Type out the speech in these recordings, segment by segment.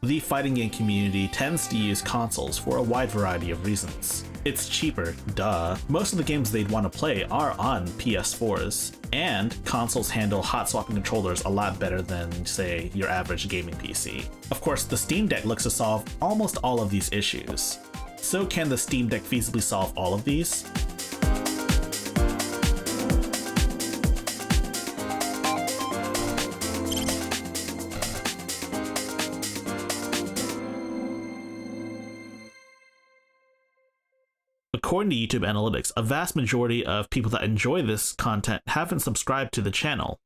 The fighting game community tends to use consoles for a wide variety of reasons. It's cheaper, duh. Most of the games they'd want to play are on PS4s, and consoles handle hot swapping controllers a lot better than, say, your average gaming PC. Of course, the Steam Deck looks to solve almost all of these issues. So can the Steam Deck feasibly solve all of these? According to YouTube analytics, a vast majority of people that enjoy this content haven't subscribed to the channel.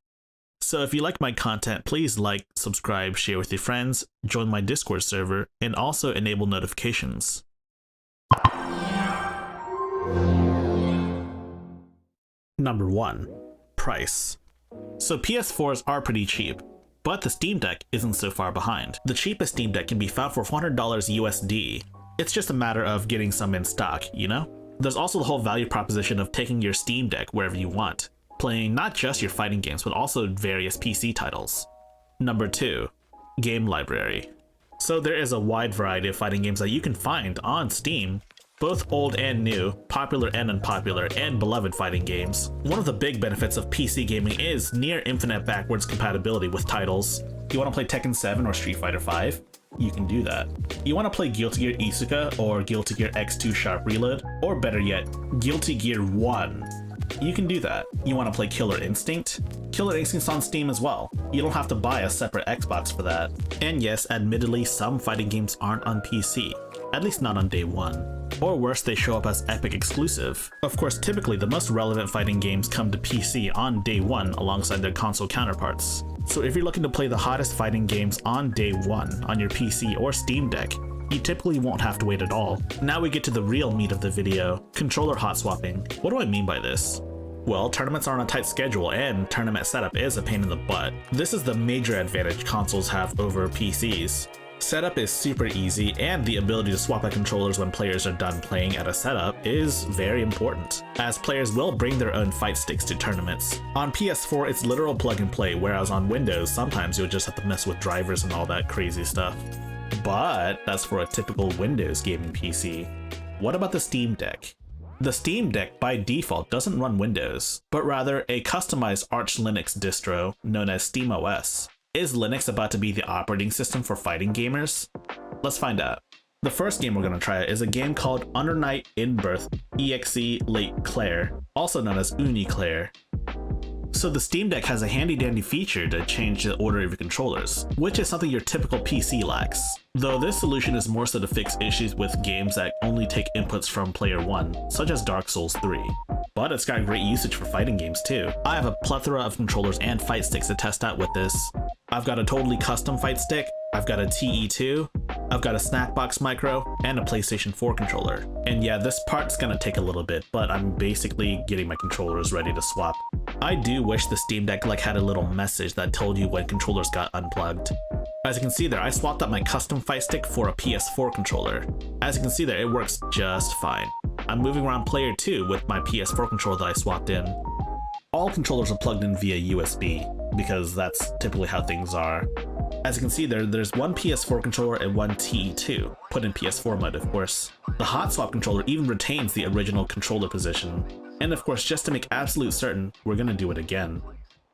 So if you like my content, please like, subscribe, share with your friends, join my Discord server, and also enable notifications. Number 1. Price. So PS4s are pretty cheap, but the Steam Deck isn't so far behind. The cheapest Steam Deck can be found for $400 USD. It's just a matter of getting some in stock, you know? There's also the whole value proposition of taking your Steam Deck wherever you want, playing not just your fighting games, but also various PC titles. Number 2. Game library. So there is a wide variety of fighting games that you can find on Steam, both old and new, popular and unpopular, and beloved fighting games. One of the big benefits of PC gaming is near infinite backwards compatibility with titles. You want to play Tekken 7 or Street Fighter 5? You can do that. You want to play Guilty Gear Isuka or Guilty Gear X2 Sharp Reload, or better yet, Guilty Gear 1. You can do that. You want to play Killer Instinct? Killer Instinct's on Steam as well. You don't have to buy a separate Xbox for that. And yes, admittedly, some fighting games aren't on PC, at least not on day one. Or worse, they show up as Epic exclusive. Of course, typically the most relevant fighting games come to PC on day one alongside their console counterparts. So if you're looking to play the hottest fighting games on day one on your PC or Steam Deck, you typically won't have to wait at all. Now we get to the real meat of the video, controller hot swapping. What do I mean by this? Well, tournaments are on a tight schedule and tournament setup is a pain in the butt. This is the major advantage consoles have over PCs. Setup is super easy, and the ability to swap out controllers when players are done playing at a setup is very important, as players will bring their own fight sticks to tournaments. On PS4, it's literal plug and play, whereas on Windows, sometimes you'll just have to mess with drivers and all that crazy stuff. But that's for a typical Windows gaming PC. What about the Steam Deck? The Steam Deck by default doesn't run Windows, but rather a customized Arch Linux distro known as SteamOS. Is Linux about to be the operating system for fighting gamers? Let's find out. The first game we're going to try is a game called Under Night In Birth EXE Late Claire, also known as Uniclaire. So the Steam Deck has a handy dandy feature to change the order of your controllers, which is something your typical PC lacks. Though this solution is more so to fix issues with games that only take inputs from player 1, such as Dark Souls 3. But it's got great usage for fighting games too. I have a plethora of controllers and fight sticks to test out with this. I've got a totally custom fight stick, I've got a TE2, I've got a Snackbox Micro, and a PlayStation 4 controller. And yeah, this part's gonna take a little bit, but I'm basically getting my controllers ready to swap. I do wish the Steam Deck had a little message that told you when controllers got unplugged. As you can see there, I swapped out my custom fight stick for a PS4 controller. As you can see there, it works just fine. I'm moving around player 2 with my PS4 controller that I swapped in. All controllers are plugged in via USB, because that's typically how things are. As you can see there, there's one PS4 controller and one TE2, put in PS4 mode of course. The hot swap controller even retains the original controller position. And of course, just to make absolute certain, we're gonna do it again.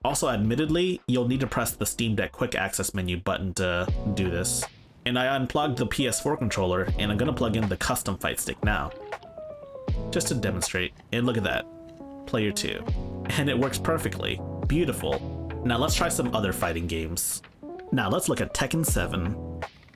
Also, admittedly, you'll need to press the Steam Deck quick access menu button to do this. And I unplugged the PS4 controller, and I'm gonna plug in the custom fight stick now. Just to demonstrate, and look at that, player 2. And it works perfectly, beautiful. Now let's try some other fighting games. Now let's look at Tekken 7.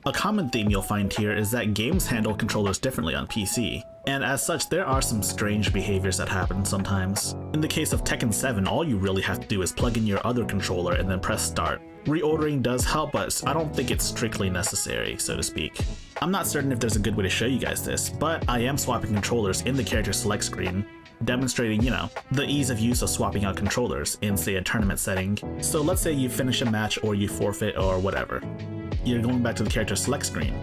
A common theme you'll find here is that games handle controllers differently on PC, and as such there are some strange behaviors that happen sometimes. In the case of Tekken 7, all you really have to do is plug in your other controller and then press start. Reordering does help, but I don't think it's strictly necessary, so to speak. I'm not certain if there's a good way to show you guys this, but I am swapping controllers in the character select screen, demonstrating, the ease of use of swapping out controllers in, say, a tournament setting. So let's say you finish a match or you forfeit or whatever. You're going back to the character select screen.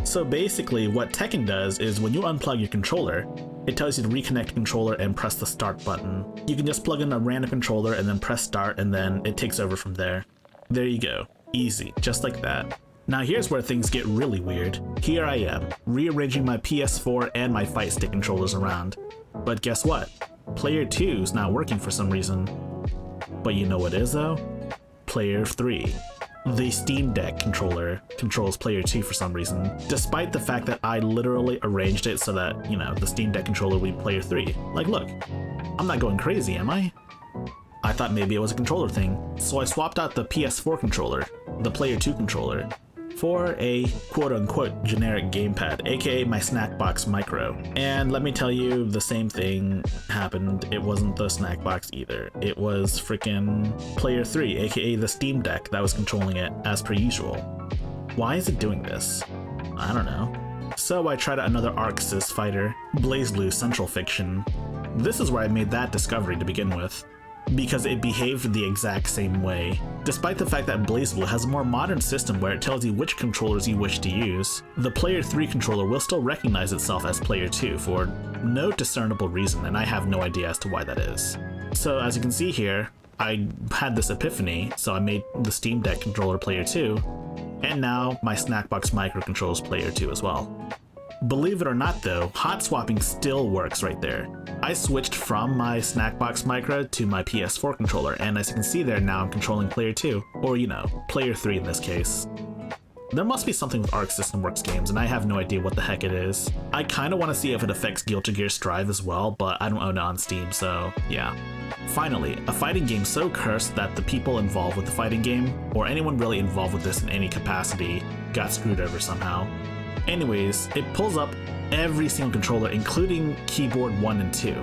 So basically what Tekken does is when you unplug your controller, it tells you to reconnect the controller and press the start button. You can just plug in a random controller and then press start, and then it takes over from there. There you go. Easy, just like that. Now here's where things get really weird. Here I am, rearranging my PS4 and my Fight Stick controllers around. But guess what? Player 2's not working for some reason. But you know what is though? Player 3. The SteamDeck controller controls Player 2 for some reason, despite the fact that I literally arranged it so that, you know, the SteamDeck controller would be Player 3. Like, look, I'm not going crazy, am I? I thought maybe it was a controller thing, so I swapped out the PS4 controller, the Player 2 controller, for a quote-unquote generic gamepad, aka my Snackbox Micro. And let me tell you, the same thing happened. It wasn't the Snackbox either. It was freaking Player 3, aka the SteamDeck, that was controlling it as per usual. Why is it doing this? I don't know. So I tried out another Arc Sys fighter, BlazBlue Central Fiction. This is where I made that discovery to begin with, because it behaved the exact same way. Despite the fact that BlazBlue has a more modern system where it tells you which controllers you wish to use, the Player 3 controller will still recognize itself as Player 2 for no discernible reason, and I have no idea as to why that is. So as you can see here, I had this epiphany, so I made the SteamDeck controller Player 2, and now my Snackbox Micro controls Player 2 as well. Believe it or not though, hot swapping still works right there. I switched from my Snackbox Micro to my PS4 controller, and as you can see there, now I'm controlling Player 2, or you know, Player 3 in this case. There must be something with Arc System Works games, and I have no idea what the heck it is. I kinda wanna see if it affects Guilty Gear Strive as well, but I don't own it on Steam, so yeah. Finally, a fighting game so cursed that the people involved with the fighting game, or anyone really involved with this in any capacity, got screwed over somehow. Anyways, it pulls up every single controller, including keyboard 1 and 2.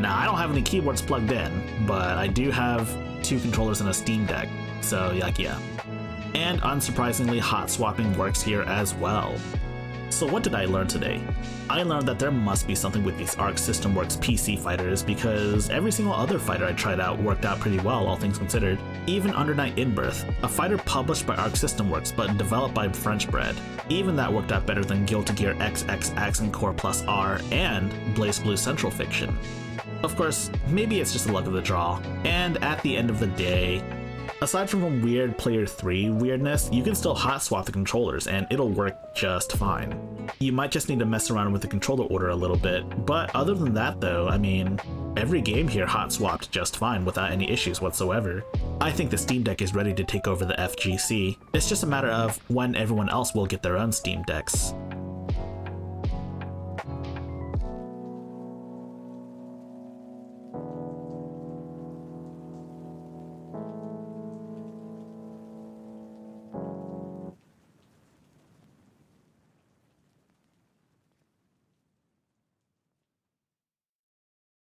Now, I don't have any keyboards plugged in, but I do have 2 controllers and a SteamDeck, so like yeah. And unsurprisingly, hot swapping works here as well. So what did I learn today? I learned that there must be something with these Arc System Works PC fighters, because every single other fighter I tried out worked out pretty well, all things considered. Even Under Night In-Birth, a fighter published by Arc System Works but developed by French Bread, even that worked out better than Guilty Gear XXX and Core Plus R and BlazBlue Central Fiction. Of course, maybe it's just the luck of the draw, and at the end of the day, aside from a weird Player 3 weirdness, you can still hot swap the controllers and it'll work just fine. You might just need to mess around with the controller order a little bit, but other than that though, I mean, every game here hot swapped just fine without any issues whatsoever. I think the Steam Deck is ready to take over the FGC. It's just a matter of when everyone else will get their own Steam Decks.